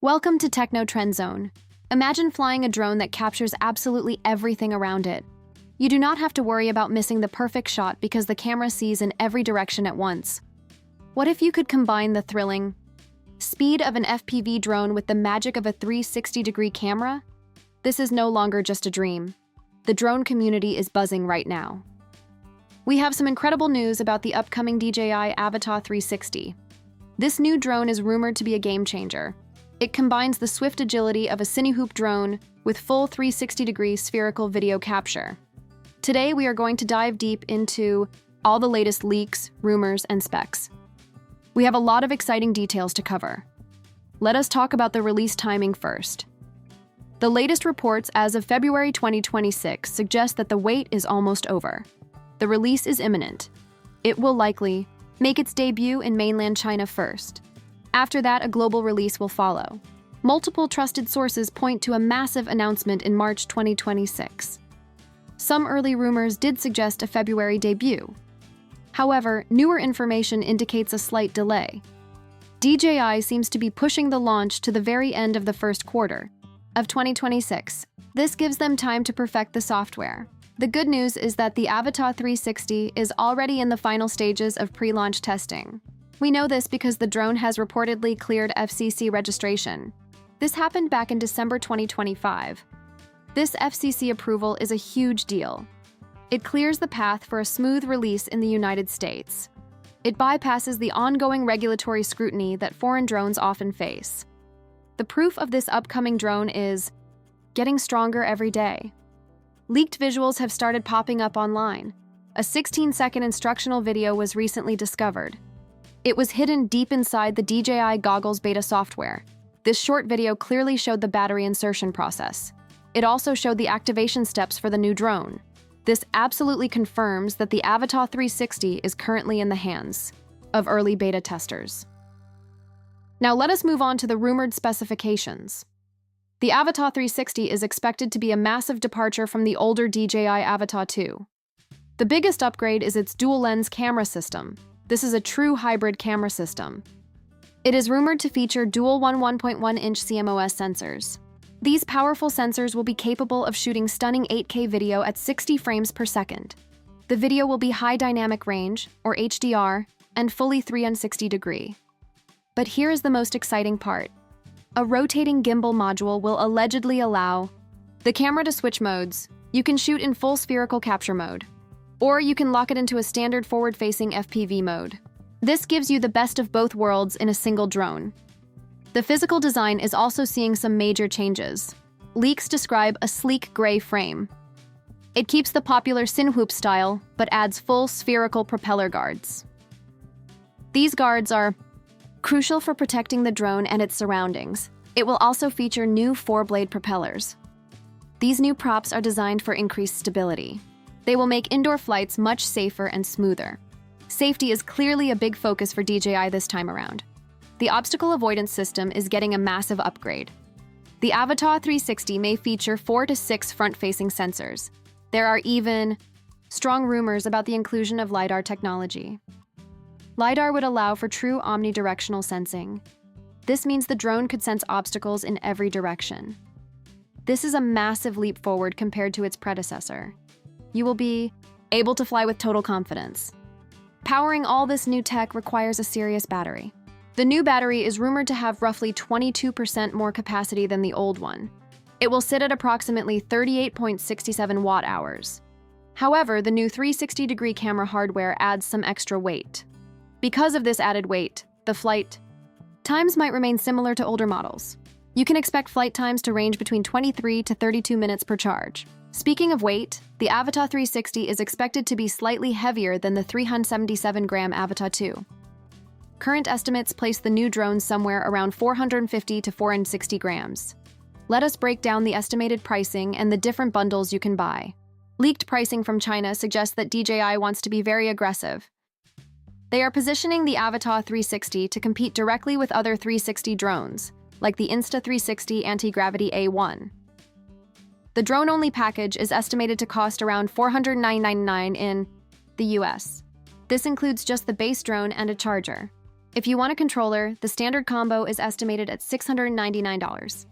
Welcome to Techno Trend Zone. Imagine flying a drone that captures absolutely everything around it. You do not have to worry about missing the perfect shot because the camera sees in every direction at once. What if you could combine the thrilling speed of an FPV drone with the magic of a 360-degree camera? This is no longer just a dream. The drone community is buzzing right now. We have some incredible news about the upcoming DJI Avata 360. This new drone is rumored to be a game changer. It combines the swift agility of a Cinewhoop drone with full 360-degree spherical video capture. Today, we are going to dive deep into all the latest leaks, rumors, and specs. We have a lot of exciting details to cover. Let us talk about the release timing first. The latest reports as of February 2026 suggest that the wait is almost over. The release is imminent. It will likely make its debut in mainland China first. After that, a global release will follow. Multiple trusted sources point to a massive announcement in March 2026. Some early rumors did suggest a February debut. However, newer information indicates a slight delay. DJI seems to be pushing the launch to the very end of the first quarter of 2026. This gives them time to perfect the software. The good news is that the Avata 360 is already in the final stages of pre-launch testing. We know this because the drone has reportedly cleared FCC registration. This happened back in December 2025. This FCC approval is a huge deal. It clears the path for a smooth release in the United States. It bypasses the ongoing regulatory scrutiny that foreign drones often face. The proof of this upcoming drone is getting stronger every day. Leaked visuals have started popping up online. A 16-second instructional video was recently discovered. It was hidden deep inside the DJI Goggles beta software. This short video clearly showed the battery insertion process. It also showed the activation steps for the new drone. This absolutely confirms that the Avata 360 is currently in the hands of early beta testers. Now let us move on to the rumored specifications. The Avata 360 is expected to be a massive departure from the older DJI Avata 2. The biggest upgrade is its dual-lens camera system. This is a true hybrid camera system. It is rumored to feature dual 1.1-inch CMOS sensors. These powerful sensors will be capable of shooting stunning 8K video at 60 frames per second. The video will be high dynamic range, or HDR, and fully 360-degree. But here is the most exciting part. A rotating gimbal module will allegedly allow the camera to switch modes. You can shoot in full spherical capture mode, or you can lock it into a standard forward-facing FPV mode. This gives you the best of both worlds in a single drone. The physical design is also seeing some major changes. Leaks describe a sleek gray frame. It keeps the popular Cinewhoop style, but adds full spherical propeller guards. These guards are crucial for protecting the drone and its surroundings. It will also feature new 4-blade propellers. These new props are designed for increased stability. They will make indoor flights much safer and smoother. Safety is clearly a big focus for DJI this time around. The obstacle avoidance system is getting a massive upgrade. The Avata 360 may feature 4 to 6 front-facing sensors. There are even strong rumors about the inclusion of LiDAR technology. LiDAR would allow for true omnidirectional sensing. This means the drone could sense obstacles in every direction. This is a massive leap forward compared to its predecessor. You will be able to fly with total confidence. Powering all this new tech requires a serious battery. The new battery is rumored to have roughly 22% more capacity than the old one. It will sit at approximately 38.67 watt-hours. However, the new 360-degree camera hardware adds some extra weight. Because of this added weight, the flight times might remain similar to older models. You can expect flight times to range between 23 to 32 minutes per charge. Speaking of weight, the Avata 360 is expected to be slightly heavier than the 377-gram Avata 2. Current estimates place the new drone somewhere around 450 to 460 grams. Let us break down the estimated pricing and the different bundles you can buy. Leaked pricing from China suggests that DJI wants to be very aggressive. They are positioning the Avata 360 to compete directly with other 360 drones, like the Insta360 Anti-Gravity A1. The drone-only package is estimated to cost around $409.99 in the US. This includes just the base drone and a charger. If you want a controller, the standard combo is estimated at $699.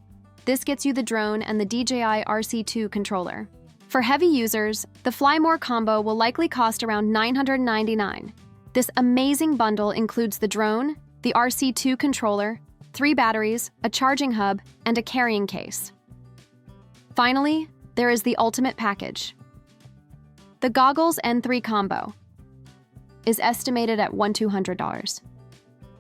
This gets you the drone and the DJI RC2 controller. For heavy users, the Fly More combo will likely cost around $999. This amazing bundle includes the drone, the RC2 controller, 3 batteries, a charging hub, and a carrying case. Finally, there is the ultimate package. The Goggles N3 combo is estimated at $1,200.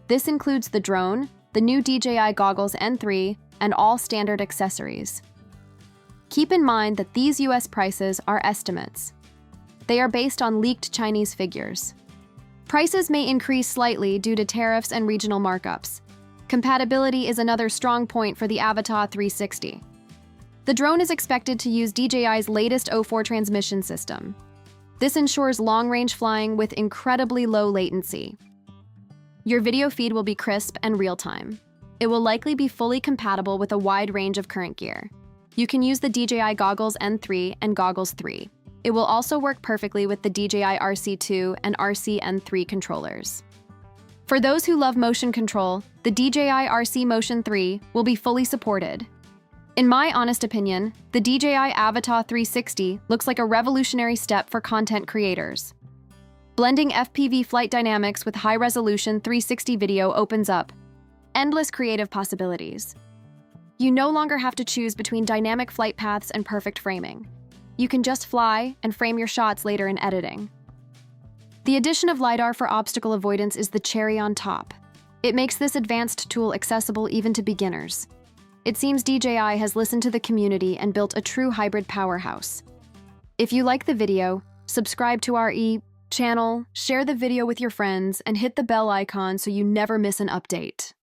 This includes the drone, the new DJI Goggles N3, and all standard accessories. Keep in mind that these US prices are estimates. They are based on leaked Chinese figures. Prices may increase slightly due to tariffs and regional markups. Compatibility is another strong point for the Avata 360. The drone is expected to use DJI's latest O4 transmission system. This ensures long-range flying with incredibly low latency. Your video feed will be crisp and real-time. It will likely be fully compatible with a wide range of current gear. You can use the DJI Goggles N3 and Goggles 3. It will also work perfectly with the DJI RC2 and RC N3 controllers. For those who love motion control, the DJI RC Motion 3 will be fully supported. In my honest opinion, the DJI Avata 360 looks like a revolutionary step for content creators. Blending FPV flight dynamics with high-resolution 360 video opens up endless creative possibilities. You no longer have to choose between dynamic flight paths and perfect framing. You can just fly and frame your shots later in editing. The addition of LiDAR for obstacle avoidance is the cherry on top. It makes this advanced tool accessible even to beginners. It seems DJI has listened to the community and built a true hybrid powerhouse. If you like the video, subscribe to our channel, share the video with your friends, and hit the bell icon so you never miss an update.